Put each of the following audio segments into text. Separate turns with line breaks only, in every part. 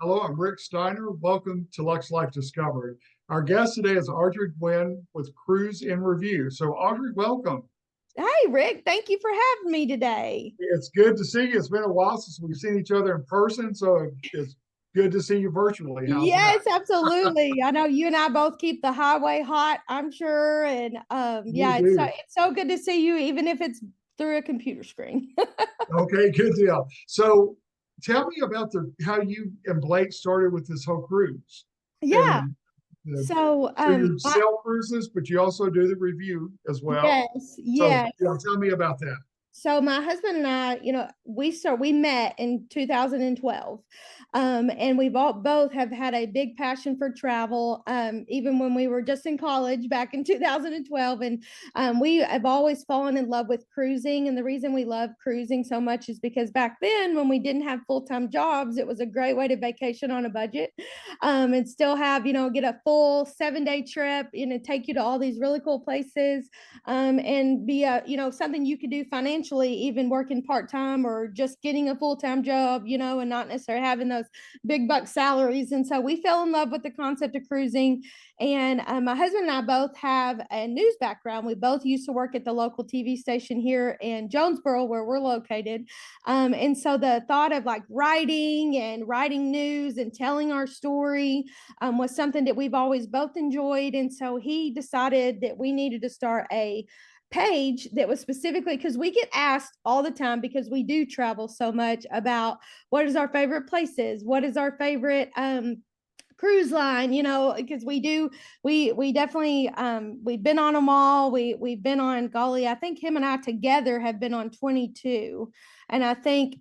Hello, I'm Rick Steiner. Welcome to Luxe Life Discovered. Our guest today is Audrey Guinn with CruiseNReview. So, Audrey, welcome.
Hey, Rick, thank you for having me today.
It's good to see you. It's been a while since we've seen each other in person, so it's good to see you virtually. How's that?
Yes, absolutely. I know you and I both keep the highway hot, I'm sure. And
We
yeah,
do.
it's so good to see you, even if it's through a computer screen.
Okay, good deal. So, tell me about how you and Blake started with this whole cruise.
Yeah.
And
So
so you sell cruises, but you also do the review as well.
yes,
So,
yes.
tell me about that.
So my husband and I, we met in 2012, and we've both have had a big passion for travel, even when we were just in college back in 2012, and we have always fallen in love with cruising. And the reason we love cruising so much is because back then, when we didn't have full-time jobs, it was a great way to vacation on a budget, and still have get a full 7-day trip, take you to all these really cool places, and be something you could do financially, even working part-time or just getting a full-time job, and not necessarily having those big buck salaries. And so we fell in love with the concept of cruising. And my husband and I both have a news background. We both used to work at the local TV station here in Jonesboro, where we're located. And so the thought of like writing news and telling our story was something that we've always both enjoyed. And so he decided that we needed to start a page that was specifically, because we get asked all the time, because we do travel so much, about what is our favorite places, what is our favorite cruise line, because we definitely we've been on them all. We've been on, golly, I think him and I together have been on 22, and I think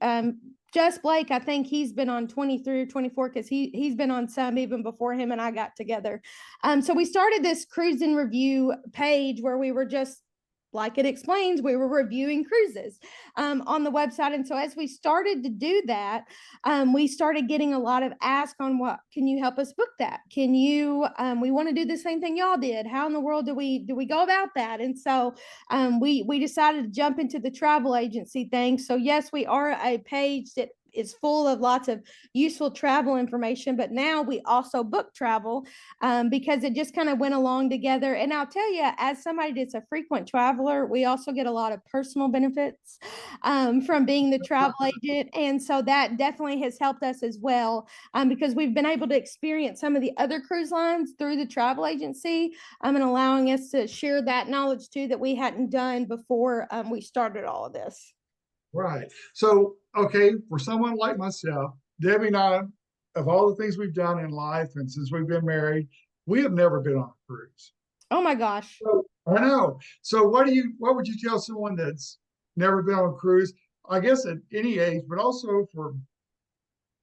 just Blake, I think he's been on 23 or 24, because he's been on some even before him and I got together. So we started this CruiseNReview page where we were just, like it explains, we were reviewing cruises on the website. And so as we started to do that, we started getting a lot of ask on, what can you help us book that? Can you, we want to do the same thing y'all did. How in the world do we go about that? And so we decided to jump into the travel agency thing. So yes, we are a page that is full of lots of useful travel information, but now we also book travel because it just kind of went along together. And I'll tell you, as somebody that's a frequent traveler, we also get a lot of personal benefits from being the travel agent. And so that definitely has helped us as well, because we've been able to experience some of the other cruise lines through the travel agency, and allowing us to share that knowledge too that we hadn't done before we started all of this.
Right. So, okay, for someone like myself, Debbie and I, of all the things we've done in life and since we've been married, we have never been on a cruise.
Oh my gosh.
So, I know. So what would you tell someone that's never been on a cruise? I guess at any age, but also for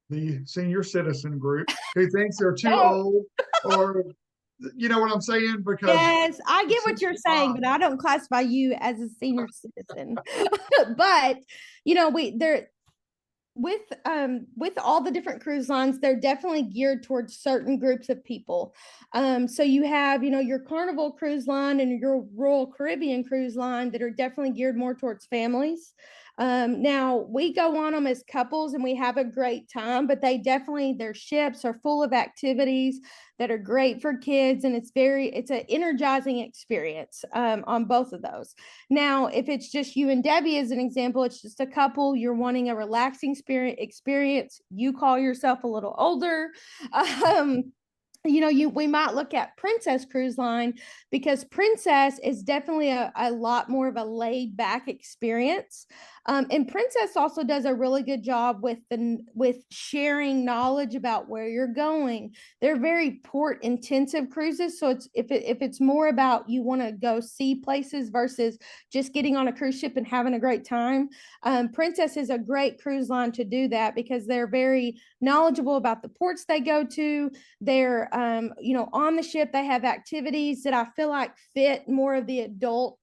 the senior citizen group who thinks they're too
Oh.
old, or you know what I'm saying? Because
yes, I get what you're saying, but I don't classify you as a senior citizen. But with all the different cruise lines, they're definitely geared towards certain groups of people. So you have, your Carnival cruise line and your Royal Caribbean cruise line that are definitely geared more towards families. Now we go on them as couples and we have a great time, but their ships are full of activities that are great for kids. And it's an energizing experience on both of those. Now, if it's just you and Debbie, as an example, it's just a couple, you're wanting a relaxing experience, you call yourself a little older. We might look at Princess Cruise Line, because Princess is definitely a lot more of a laid back experience. And Princess also does a really good job with sharing knowledge about where you're going. They're very port intensive cruises. So if it's more about you want to go see places versus just getting on a cruise ship and having a great time, Princess is a great cruise line to do that, because they're very knowledgeable about the ports they go to. They're on the ship, they have activities that I feel like fit more of the adult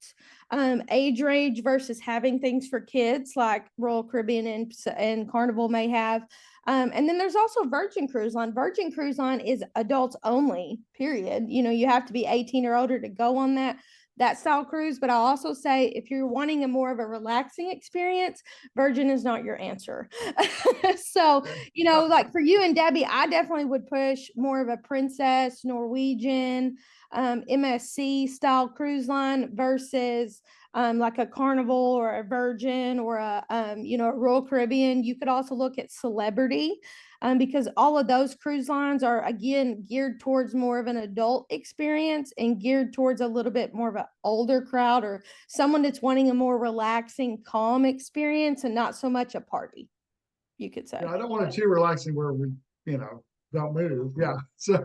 age range versus having things for kids like Royal Caribbean and Carnival may have. And then there's also Virgin Cruise Line. Virgin Cruise Line is adults only, period. You have to be 18 or older to go on that. that style cruise. But I'll also say, if you're wanting a more of a relaxing experience, Virgin is not your answer. So, like for you and Debbie, I definitely would push more of a Princess, Norwegian, MSC style cruise line versus like a Carnival or a Virgin or a Royal Caribbean. You could also look at Celebrity, because all of those cruise lines are, again, geared towards more of an adult experience and geared towards a little bit more of an older crowd, or someone that's wanting a more relaxing, calm experience and not so much a party, you could say.
Yeah, I don't want it too relaxing where we, don't move. Yeah. So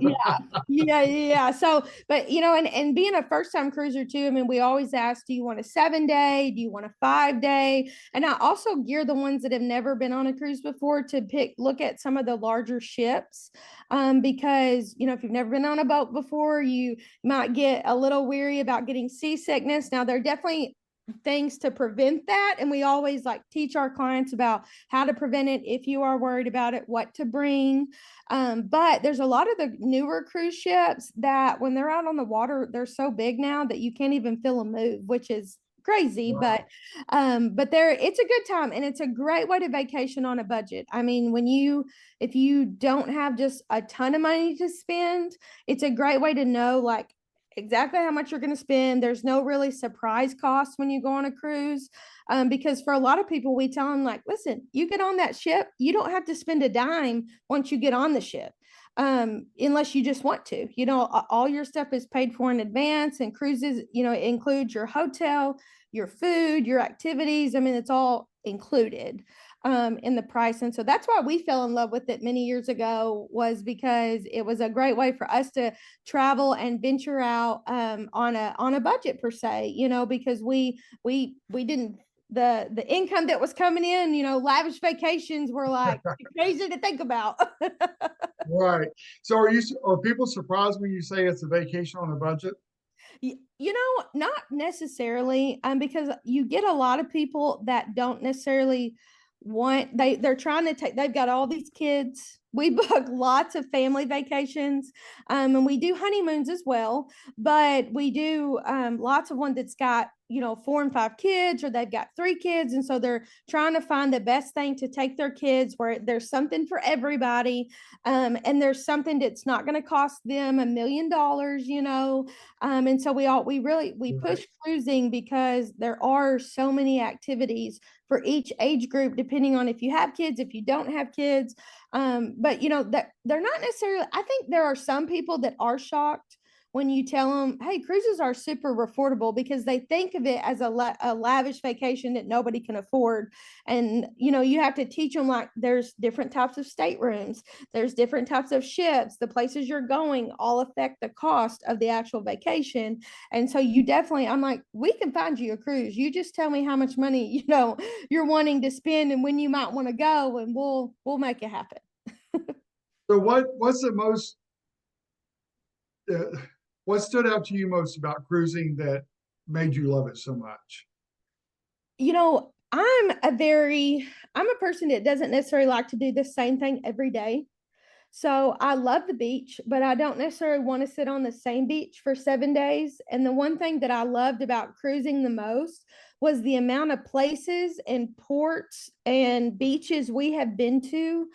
Yeah. So, but and being a first time cruiser too, I mean, we always ask, do you want a 7-day? Do you want a 5-day? And I also gear the ones that have never been on a cruise before to look at some of the larger ships. Because, if you've never been on a boat before, you might get a little weary about getting seasickness. Now, they're definitely things to prevent that, and we always teach our clients about how to prevent it if you are worried about it, what to bring. But there's a lot of the newer cruise ships that when they're out on the water, they're so big now that you can't even feel them move, which is crazy.
wow.
But it's a good time, and it's a great way to vacation on a budget. I mean, if you don't have just a ton of money to spend, it's a great way to know exactly how much you're going to spend. There's no really surprise costs when you go on a cruise, because for a lot of people, we tell them listen, you get on that ship, you don't have to spend a dime once you get on the ship, unless you just want to. All your stuff is paid for in advance, and cruises, it includes your hotel, your food, your activities. I mean, it's all included in the price. And so that's why we fell in love with it many years ago, was because it was a great way for us to travel and venture out on a budget per se, because we didn't, the income that was coming in, lavish vacations were crazy to think about.
Right. So are people surprised when you say it's a vacation on a budget?
Not necessarily, because you get a lot of people that don't necessarily they're trying to they've got all these kids. We book lots of family vacations, and we do honeymoons as well, but we do lots of ones that's got 4 and 5 kids, or they've got 3 kids, and so they're trying to find the best thing to take their kids, where there's something for everybody, and there's something that's not going to cost them $1 million, and so we push cruising because there are so many activities for each age group, depending on if you have kids, if you don't have kids. But that they're not necessarily, I think there are some people that are shocked when you tell them, hey, cruises are super affordable, because they think of it as a lavish vacation that nobody can afford. And, you have to teach them there's different types of staterooms, there's different types of ships, the places you're going all affect the cost of the actual vacation. And so you definitely, I'm we can find you a cruise. You just tell me how much money, you're wanting to spend and when you might want to go, and we'll make it happen.
So what's the most, what stood out to you most about cruising that made you love it so much?
I'm a person that doesn't necessarily like to do the same thing every day. So I love the beach, but I don't necessarily want to sit on the same beach for 7 days. And the one thing that I loved about cruising the most was the amount of places and ports and beaches we have been to,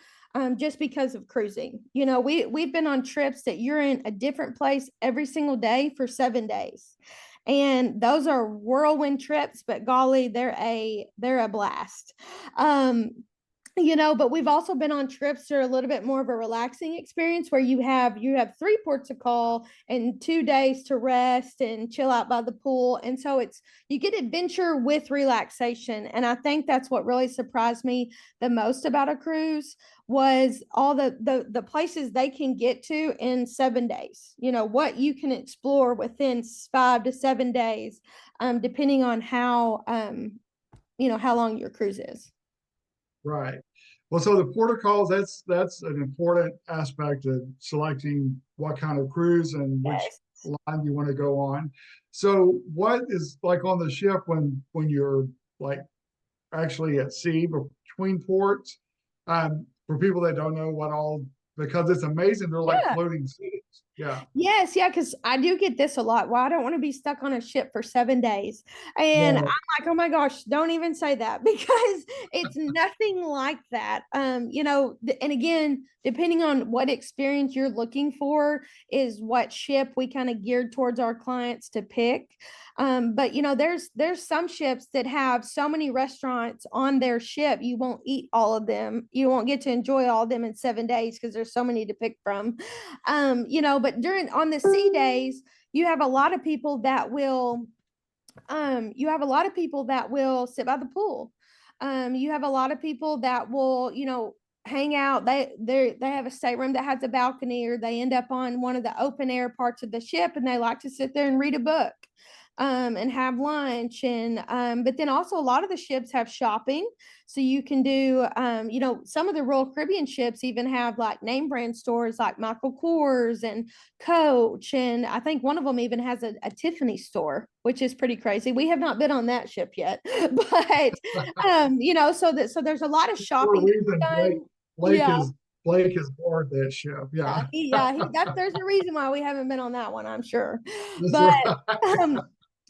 just because of cruising. We've been on trips that you're in a different place every single day for 7 days. And those are whirlwind trips, but golly, they're a blast. But we've also been on trips that are a little bit more of a relaxing experience, where you have 3 ports of call and 2 days to rest and chill out by the pool. And so you get adventure with relaxation. And I think that's what really surprised me the most about a cruise, was all the places they can get to in 7 days, what you can explore within 5 to 7 days, depending on how long your cruise is.
Right. Well, so the port of calls, that's an important aspect of selecting what kind of cruise and which line you want to go on. So what is on the ship when you're actually at sea between ports, for people that don't know because it's amazing. They're like floating cities. Yeah.
Yes, yeah, because I do get this a lot. Well, I don't want to be stuck on a ship for 7 days. And I'm
Right.
like, oh my gosh, don't even say that because it's nothing like that. And again, depending on what experience you're looking for is what ship we kind of geared towards our clients to pick. But there's some ships that have so many restaurants on their ship, you won't eat all of them. You won't get to enjoy all of them in 7 days because there's so many to pick from. But on the sea days, you have a lot of people that will sit by the pool. You have a lot of people that will, hang out. They have a stateroom that has a balcony, or they end up on one of the open air parts of the ship, and they like to sit there and read a book. And have lunch. But then also a lot of the ships have shopping. So you can do, some of the Royal Caribbean ships even have like name brand stores like Michael Kors and Coach. And I think one of them even has a Tiffany store, which is pretty crazy. We have not been on that ship yet, but, so there's a lot of
For a
shopping.
reason, Blake
Yeah.
is aboard that ship. Yeah.
There's a reason why we haven't been on that one, I'm sure.
That's
But,
right.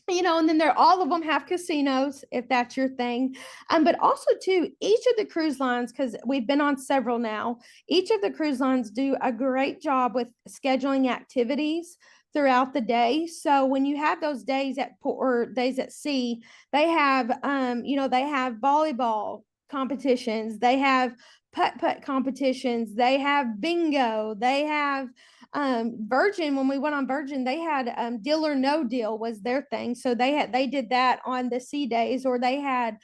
and then all of them have casinos, if that's your thing. But also too, each of the cruise lines, because we've been on several now, each of the cruise lines do a great job with scheduling activities throughout the day. So when you have those days at port or days at sea, they have, they have volleyball competitions, they have putt competitions, they have bingo, they have Virgin. When we went on Virgin, they had Deal or No Deal was their thing. So they did that on the sea days, or they had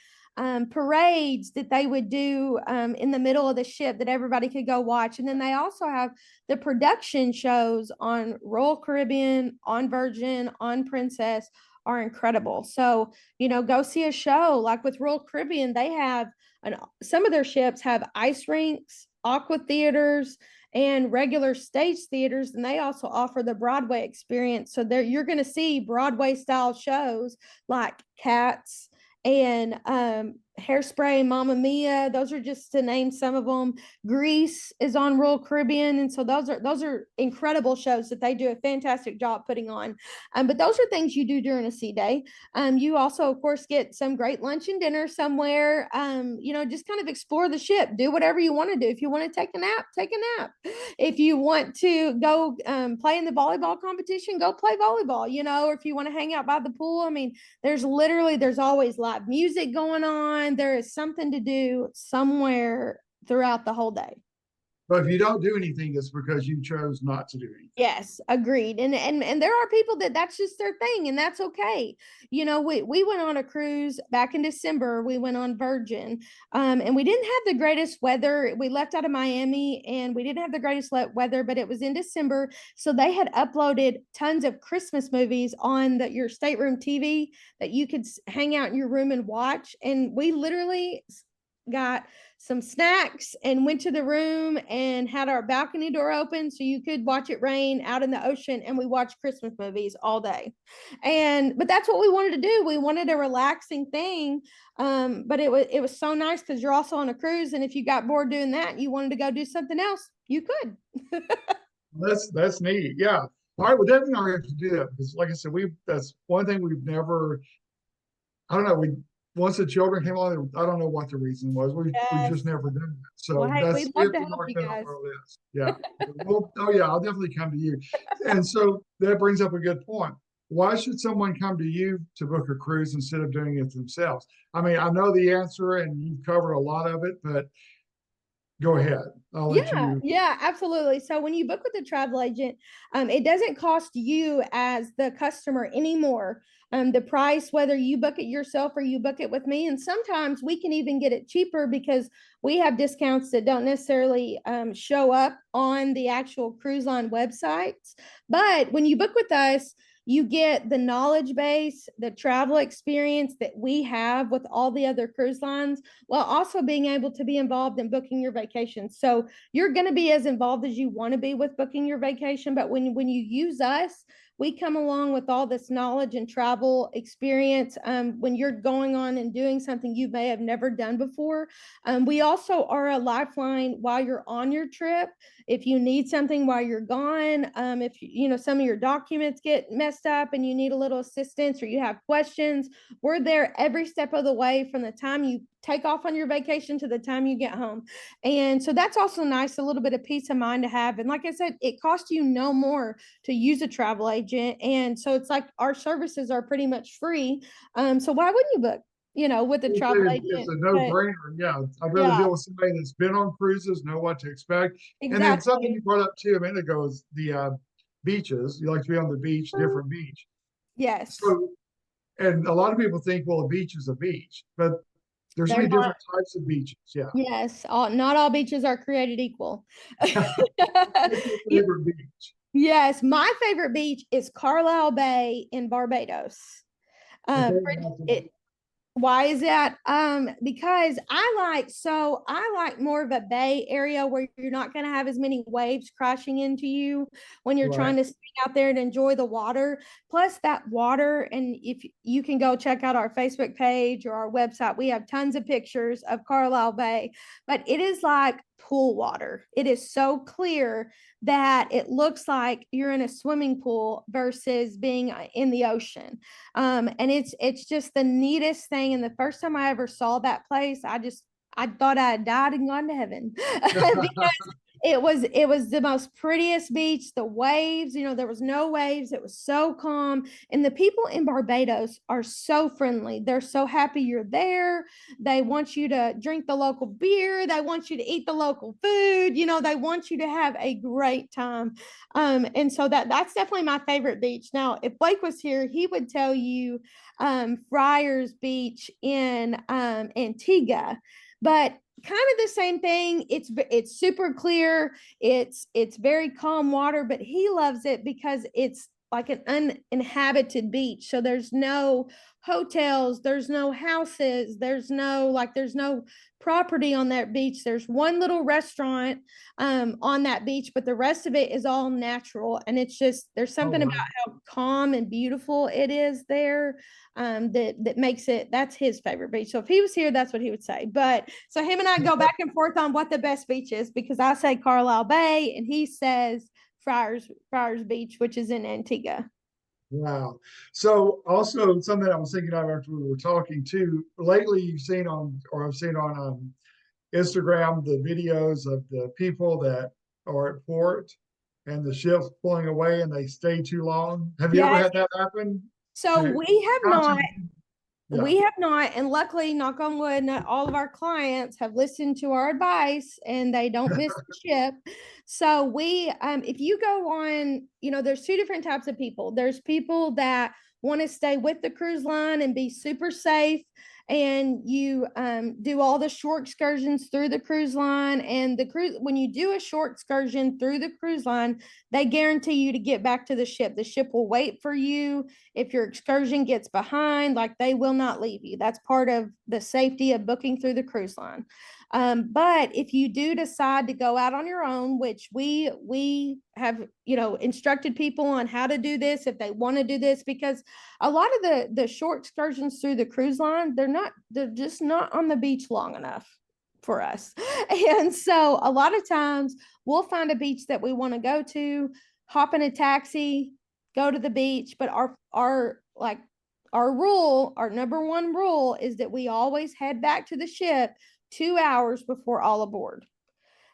parades that they would do in the middle of the ship that everybody could go watch. And then they also have the production shows on Royal Caribbean, on Virgin, on Princess are incredible. So, go see a show like with Royal Caribbean. They have some of their ships have ice rinks, aqua theaters, and regular stage theaters, and they also offer the Broadway experience. So there you're going to see Broadway style shows like Cats and Hairspray, Mamma Mia. Those are just to name some of them. Grease is on Royal Caribbean, and so those are incredible shows that they do a fantastic job putting on. But those are things you do during a sea day. You also, of course, get some great lunch and dinner somewhere. Just kind of explore the ship, do whatever you want to do. If you want to take a nap, take a nap. If you want to go play in the volleyball competition, go play volleyball, or if you want to hang out by the pool. I mean, there's always live music going on. There is something to do somewhere throughout the whole day.
But if you don't do anything, it's because you chose not to do anything.
Yes, agreed. And there are people that's just their thing, and that's okay. We went on a cruise back in December. We went on Virgin, and we didn't have the greatest weather. We left out of Miami, and we didn't have the greatest weather, but it was in December. So they had uploaded tons of Christmas movies on your stateroom TV that you could hang out in your room and watch. And we literally got some snacks and went to the room and had our balcony door open so you could watch it rain out in the ocean, and we watched Christmas movies all day. But that's what we wanted to do. We wanted a relaxing thing. But it was so nice because you're also on a cruise, and if you got bored doing that and you wanted to go do something else, you could.
That's neat. Yeah. All right, well, definitely not have to do that because, like I said, that's one thing we've never. I don't know. Once the children came on, I don't know what the reason was. We just never did that. So
well, hey,
that's
we'd
we
love
have
to
to
help
mark
you
that
guys.
off our list. Yeah. I'll definitely come to you. And so that brings up a good point. Why should someone come to you to book a cruise instead of doing it themselves? I mean, I know the answer and you've covered a lot of it, but go ahead. I'll let you.
Yeah, absolutely. So when you book with a travel agent, it doesn't cost you as the customer anymore. The price, whether you book it yourself or you book it with me, and sometimes we can even get it cheaper because we have discounts that don't necessarily show up on the actual cruise line websites. But when you book with us, you get the knowledge base, the travel experience that we have with all the other cruise lines, while also being able to be involved in booking your vacation. So you're going to be as involved as you want to be with booking your vacation. But when you use us, we come along with all this knowledge and travel experience when you're going on and doing something you may have never done before. We also are a lifeline while you're on your trip. If you need something while you're gone, if you know some of your documents get messed up and you need a little assistance or you have questions, we're there every step of the way from the time you take off on your vacation to the time you get home. And so that's also nice, a little bit of peace of mind to have. And like I said, it costs you no more to use a travel agent. And so it's like our services are pretty much free. So why wouldn't you book, with a travel
It's
agent?
a
But
no-brainer. Yeah, I'd rather
yeah,
deal with somebody that's been on cruises, know what to expect. And then something
exactly.
you brought up too a minute ago is the beaches. You like to be on the beach, different beach.
Yes.
So, and a lot of people think, well, a beach is a beach, but there's
They're
many
not.
different types of beaches. Yeah.
Yes. Not all beaches are created equal.
What's your favorite beach?
Yes. My favorite beach is Carlisle Bay in Barbados.
Okay.
It, Why is that? Because I like more of a bay area where you're not going to have as many waves crashing into you when you're
Right.
trying to swing out there and enjoy the water. Plus that water, and if you can go check out our Facebook page or our website, we have tons of pictures of Carlisle Bay, but it is like pool water. It is so clear that it looks like you're in a swimming pool versus being in the ocean. And it's just the neatest thing. And the first time I ever saw that place, I thought I had died and gone to heaven because it was the most prettiest beach. The waves, there was no waves. It was so calm. And the people in Barbados are so friendly. They're so happy you're there. They want you to drink the local beer. They want you to eat the local food. They want you to have a great time. And so that's definitely my favorite beach. Now, if Blake was here, he would tell you Friars Beach in Antigua, but kind of the same thing. It's super clear. It's very calm water, but he loves it because it's like an uninhabited beach. So there's no hotels, there's no houses, there's no property on that beach. There's one little restaurant on that beach, but the rest of it is all natural. And it's just, there's
Oh,
something
wow.
about how calm and beautiful it is there that makes it, that's his favorite beach. So if he was here, that's what he would say. But so him and I go back and forth on what the best beach is, because I say Carlisle Bay and he says Friars Beach, which is in Antigua.
Wow. So also something I was thinking of after we were talking too, lately you've seen on, or I've seen on Instagram, the videos of the people that are at port and the ship's pulling away and they stay too long. Have you ever
Yes.
had that happen?
So
To
we have not.
constantly, yeah.
We have not, and luckily, knock on wood, not all of our clients have listened to our advice and they don't miss the ship. So if you go on, there's two different types of people. There's people that want to stay with the cruise line and be super safe, and you do all the short excursions through the cruise line. And when you do a short excursion through the cruise line, they guarantee you to get back to the ship. The ship will wait for you. If your excursion gets behind, like, they will not leave you. That's part of the safety of booking through the cruise line. But if you do decide to go out on your own, which we have, instructed people on how to do this if they want to do this, because a lot of the short excursions through the cruise line, they're just not on the beach long enough for us. And so a lot of times we'll find a beach that we want to go to, hop in a taxi, go to the beach. But our rule, our number one rule, is that we always head back to the ship 2 hours before all aboard.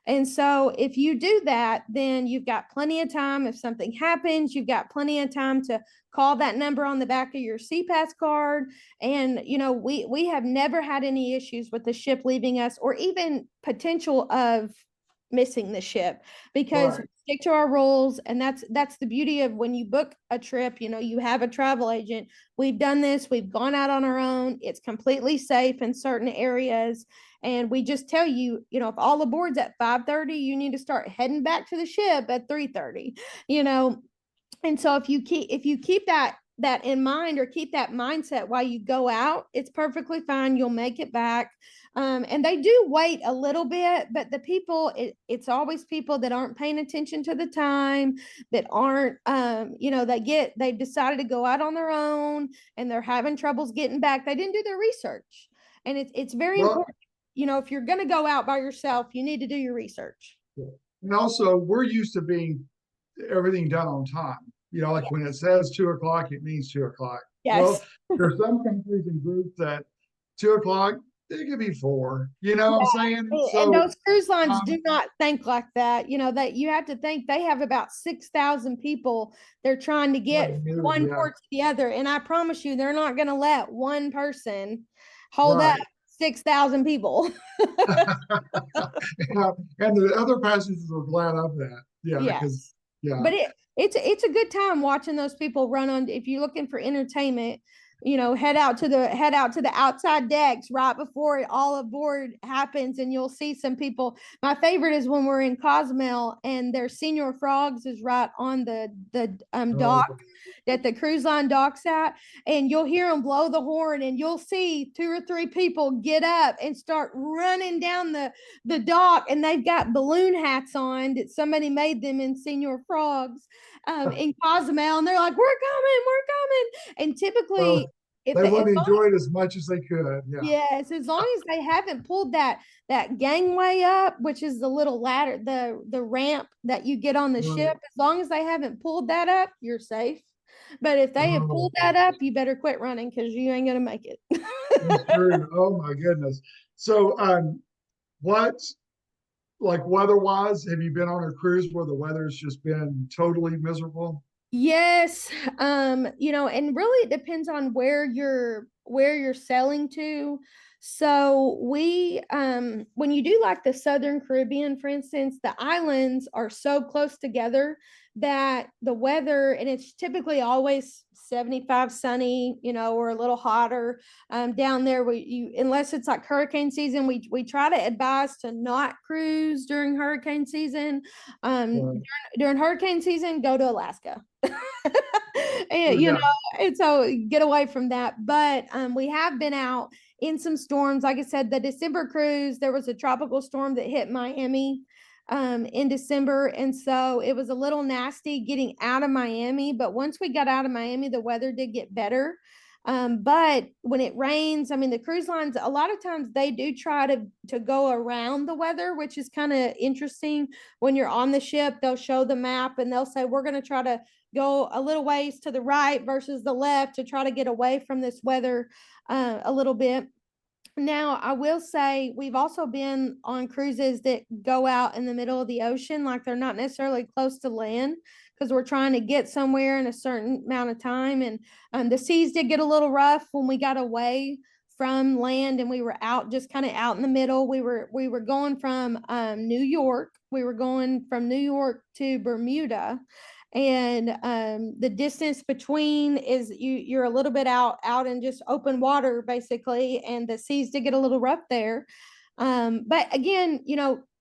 And so if you do that, then you've got plenty of time. If something happens, you've got plenty of time to call that number on the back of your CPAS card. And, we have never had any issues with the ship leaving us, or even potential of missing the ship, because
Right.
we stick to our rules. And that's the beauty of when you book a trip, you have a travel agent. We've done this, we've gone out on our own. It's completely safe in certain areas. And we just tell you, if all aboard's at 5:30, you need to start heading back to the ship at 3:30, And so if you keep that that in mind, or keep that mindset while you go out. It's perfectly fine. You'll make it back. And they do wait a little bit, but the people, it's always people that aren't paying attention to the time, that aren't, they've decided to go out on their own and they're having troubles getting back. They didn't do their research. And it's very
Well,
important. If you're going to go out by yourself, you need to do your research.
and also we're used to being everything done on time. Like when it says 2:00, it means 2:00.
Yes.
Well, there's some countries and groups that 2:00, it could be 4. You know what I'm saying?
And those cruise lines do not think like that. That you have to think they have about 6,000 people they're trying to get one port to the other. And I promise you, they're not going to let one person hold up 6,000 people.
And the other passengers are glad of that. Yeah.
Yes.
Yeah.
But it's a good time watching those people run on. If you're looking for entertainment, head out to the outside decks right before all aboard happens, and you'll see some people. My favorite is when we're in Cozumel and their Senior Frogs is right on the dock that the cruise line docks at, and you'll hear them blow the horn, and you'll see 2 or 3 people get up and start running down the dock, and they've got balloon hats on that somebody made them in Senior Frogs in Cozumel, and they're like, we're coming. And typically
they wouldn't enjoy it as much as they could.
Yes, as long as they haven't pulled that gangway up, which is the little ladder, the ramp that you get on the ship, as long as they haven't pulled that up, you're safe. But if they have pulled that up, you better quit running, because you ain't gonna make it.
That's true. Oh my goodness. So what, like weather-wise, have you been on a cruise where the weather's just been totally miserable?
Yes. And really it depends on where you're selling to. So we, when you do like the Southern Caribbean, for instance, the islands are so close together that the weather, and it's typically always 75 sunny, or a little hotter down there. Unless it's like hurricane season, we try to advise to not cruise during hurricane season. During hurricane season, go to Alaska. And and so get away from that. But we have been out in some storms. Like I said, the December cruise, there was a tropical storm that hit Miami in December, and so it was a little nasty getting out of Miami. But once we got out of Miami, the weather did get better. But when it rains, the cruise lines, a lot of times they do try to go around the weather, which is kind of interesting. When you're on the ship, they'll show the map and they'll say, we're going to try to go a little ways to the right versus the left to try to get away from this weather a little bit. Now, I will say we've also been on cruises that go out in the middle of the ocean, like they're not necessarily close to land, because we're trying to get somewhere in a certain amount of time. And the seas did get a little rough when we got away from land and we were out, just kind of out in the middle. We were going from New York. We were going from New York to Bermuda. And the distance between is you're a little bit out in just open water, basically, and the seas did get a little rough there. But again,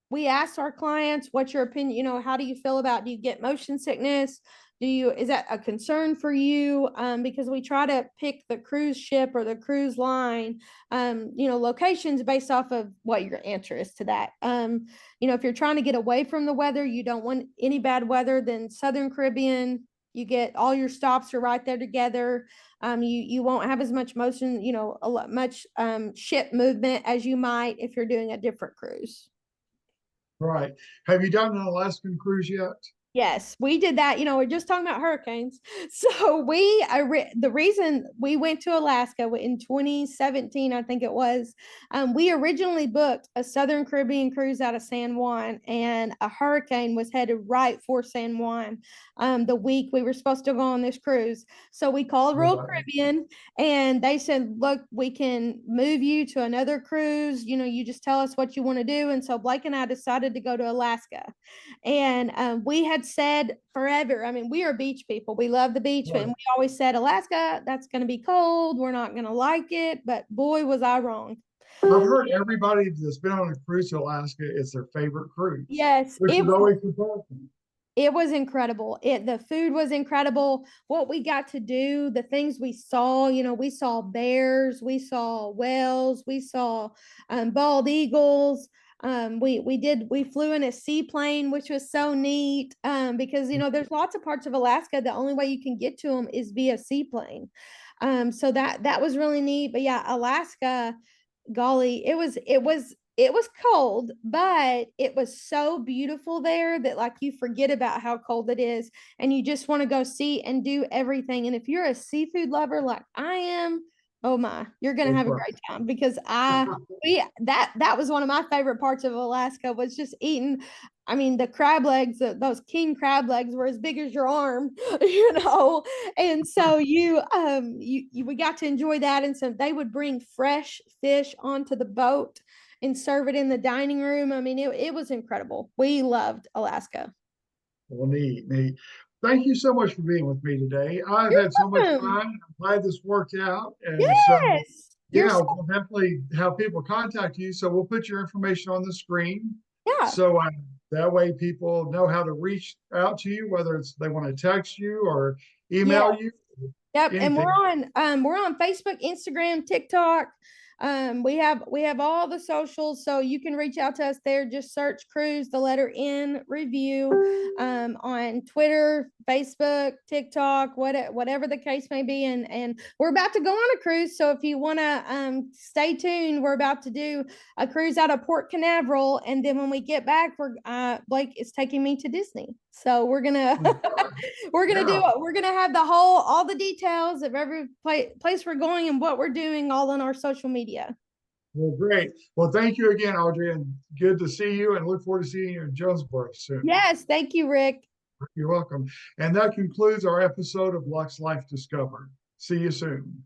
we asked our clients, what's your opinion? How do you feel about, do you get motion sickness? Is that a concern for you? Because we try to pick the cruise ship or the cruise line, locations based off of what your answer is to that. If you're trying to get away from the weather, you don't want any bad weather, then Southern Caribbean, you get all your stops are right there together. You won't have as much motion, much ship movement as you might if you're doing a different cruise.
Right. Have you done an Alaskan cruise yet?
Yes, we did that. We're just talking about hurricanes. So the reason we went to Alaska in 2017, I think it was, we originally booked a Southern Caribbean cruise out of San Juan, and a hurricane was headed right for San Juan the week we were supposed to go on this cruise. So we called Royal Caribbean, and they said, look, we can move you to another cruise. You just tell us what you want to do. And so Blake and I decided to go to Alaska. And we had said forever, we are beach people. We love the beach. Right. And we always said, Alaska, that's going to be cold. We're not going to like it. But boy, was I wrong.
I've heard everybody that's been on a cruise to Alaska, it's their favorite cruise.
Yes.
Which is always surprising.
It was incredible. The food was incredible. What we got to do, the things we saw, we saw bears, we saw whales, we saw bald eagles. We flew in a seaplane, which was so neat, because there's lots of parts of Alaska, the only way you can get to them is via seaplane. So that was really neat. But yeah, Alaska, golly, it was cold, but it was so beautiful there that like you forget about how cold it is and you just want to go see and do everything. And if you're a seafood lover like I am, oh my, you're gonna have a great time, because that was one of my favorite parts of Alaska, was just eating. I mean, the crab legs, those king crab legs were as big as your arm, and so we got to enjoy that. And so they would bring fresh fish onto the boat and serve it in the dining room. I mean, it was incredible. We loved Alaska.
Well, neat. Thank you so much for being with me today. I've
You're
had so much
welcome.
fun. I'm glad this worked out. And so,
Yes. You're so,
we'll definitely have people contact you. So we'll put your information on the screen.
yeah.
So that way people know how to reach out to you, whether it's they want to text you or email you.
Yep. And
Anything.
we're on Facebook, Instagram, TikTok. We have all the socials, so you can reach out to us there. Just search Cruise, the letter N Review, on Twitter, Facebook, TikTok, whatever the case may be. And we're about to go on a cruise. So if you want to stay tuned, we're about to do a cruise out of Port Canaveral. And then when we get back, Blake is taking me to Disney. So we're gonna we're gonna have all the details of every place we're going and what we're doing all on our social media.
Well, great. Well, thank you again, Audrey, and good to see you, and look forward to seeing you in Jonesboro soon.
Yes, thank you, Rick.
You're welcome. And that concludes our episode of Luxe Life Discovered. See you soon.